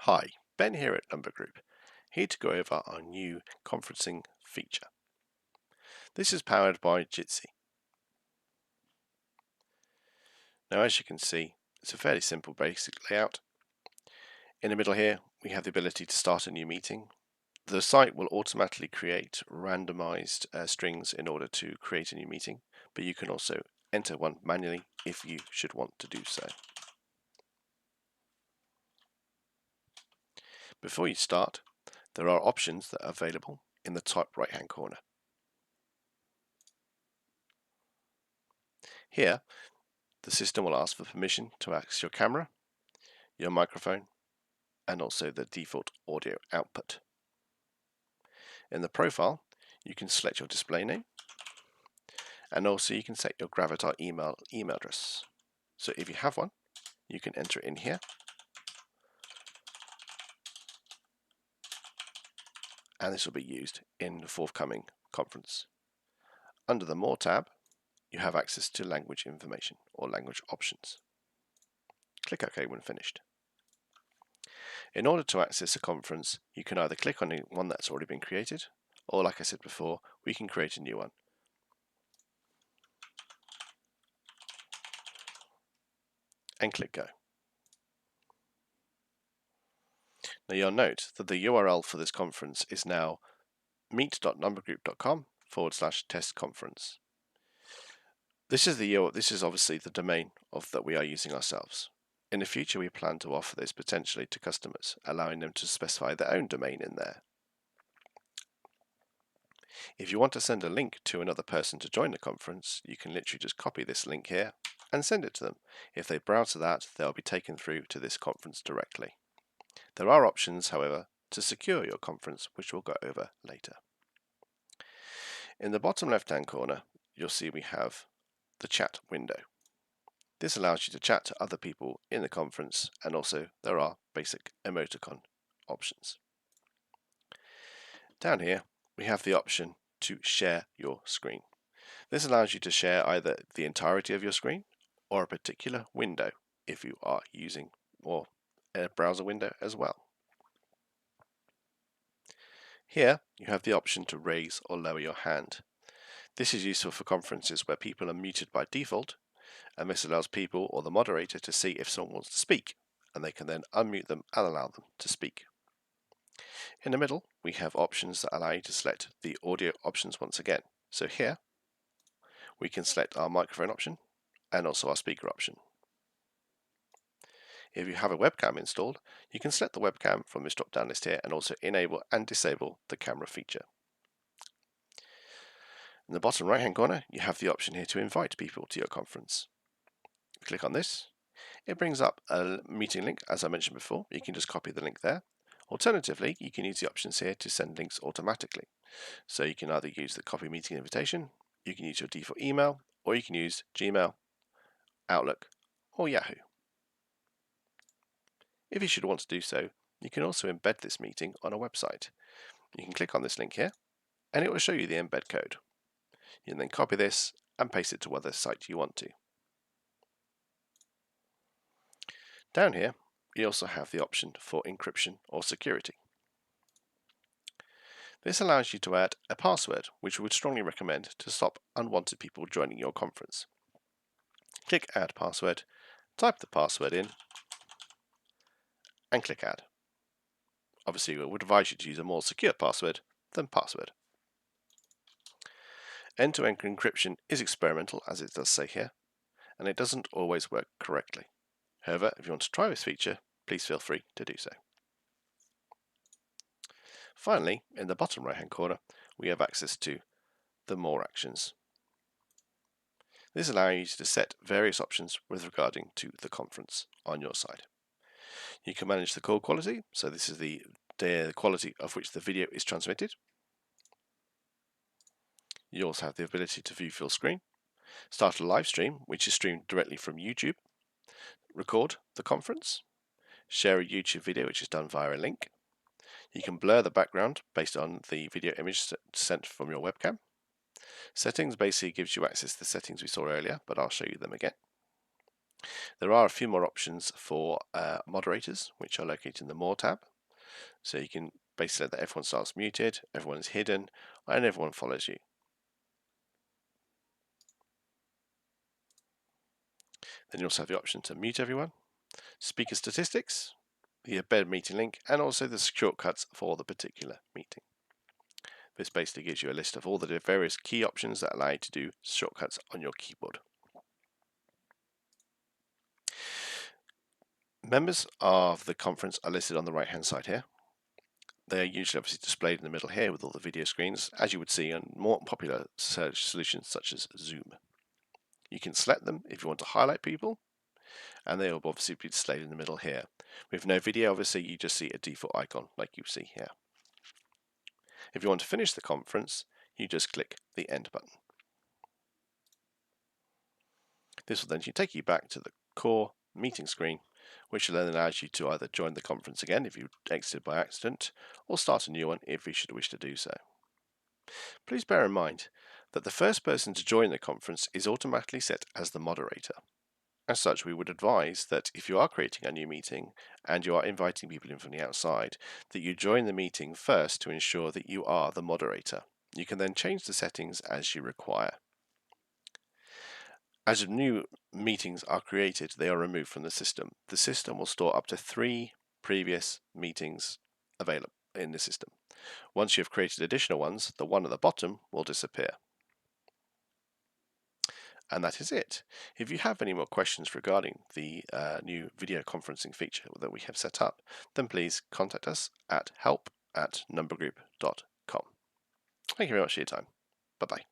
Hi, Ben here at Numbergroup, here to go over our new conferencing feature. This is powered by Jitsi. Now, as you can see, it's a fairly simple basic layout. In the middle here, we have the ability to start a new meeting. The site will automatically create randomized strings in order to create a new meeting, but you can also enter one manually if you should want to do so. Before you start, there are options that are available in the top right hand corner. Here, the system will ask for permission to access your camera, your microphone, and also the default audio output. In the profile, you can select your display name, and also you can set your Gravatar email address. So if you have one, you can enter it in here, and this will be used in the forthcoming conference. Under the More tab, you have access to language information or language options. Click OK when finished. In order to access a conference, you can either click on one that's already been created, or like I said before, we can create a new one. And click Go. Now you'll note that the URL for this conference is now meet.numbergroup.com/test conference. This is obviously the domain that we are using ourselves. In the future, we plan to offer this potentially to customers, allowing them to specify their own domain in there. If you want to send a link to another person to join the conference, you can literally just copy this link here and send it to them. If they browse to that, they'll be taken through to this conference directly. There are options, however, to secure your conference, which we'll go over later. In the bottom left-hand corner, you'll see we have the chat window. This allows you to chat to other people in the conference, and also there are basic emoticon options. Down here, we have the option to share your screen. This allows you to share either the entirety of your screen or a particular window if you are using or a browser window as well. Here you have the option to raise or lower your hand. This is useful for conferences where people are muted by default, and this allows people or the moderator to see if someone wants to speak, and they can then unmute them and allow them to speak. In the middle, we have options that allow you to select the audio options once again. So here, we can select our microphone option and also our speaker option. If you have a webcam installed, you can select the webcam from this drop-down list here and also enable and disable the camera feature. In the bottom right-hand corner, you have the option here to invite people to your conference. Click on this. It brings up a meeting link, as I mentioned before. You can just copy the link there. Alternatively, you can use the options here to send links automatically. So you can either use the copy meeting invitation, you can use your default email, or you can use Gmail, Outlook, or Yahoo. If you should want to do so, you can also embed this meeting on a website. You can click on this link here, and it will show you the embed code. You can then copy this and paste it to whatever site you want to. Down here, you also have the option for encryption or security. This allows you to add a password, which we would strongly recommend to stop unwanted people joining your conference. Click Add Password, type the password in, and click Add. Obviously, we would advise you to use a more secure password than password. End-to-end encryption is experimental, as it does say here, and it doesn't always work correctly. However, if you want to try this feature, please feel free to do so. Finally, in the bottom right-hand corner, we have access to the More actions. This allows you to set various options with regarding to the conference on your side. You can manage the call quality, so this is the quality of which the video is transmitted. You also have the ability to view full screen, start a live stream, which is streamed directly from YouTube, record the conference, share a YouTube video, which is done via a link. You can blur the background based on the video image sent from your webcam. Settings basically gives you access to the settings we saw earlier, but I'll show you them again. There are a few more options for moderators, which are located in the More tab. So you can basically let that everyone starts muted, everyone is hidden, and everyone follows you. Then you also have the option to mute everyone, speaker statistics, the embed meeting link, and also the shortcuts for the particular meeting. This basically gives you a list of all the various key options that allow you to do shortcuts on your keyboard. Members of the conference are listed on the right hand side here. They are usually obviously displayed in the middle here with all the video screens, as you would see on more popular search solutions such as Zoom. You can select them if you want to highlight people, and they will obviously be displayed in the middle here. With no video, obviously you just see a default icon like you see here. If you want to finish the conference, you just click the end button. This will then take you back to the core meeting screen, which will then allow you to either join the conference again if you exited by accident, or start a new one if you should wish to do so. Please bear in mind that the first person to join the conference is automatically set as the moderator. As such, we would advise that if you are creating a new meeting and you are inviting people in from the outside, that you join the meeting first to ensure that you are the moderator. You can then change the settings as you require. As new meetings are created, they are removed from the system. The system will store up to 3 previous meetings available in the system. Once you have created additional ones, the one at the bottom will disappear. And that is it. If you have any more questions regarding the new video conferencing feature that we have set up, then please contact us at help@numbergroup.com. Thank you very much for your time. Bye-bye.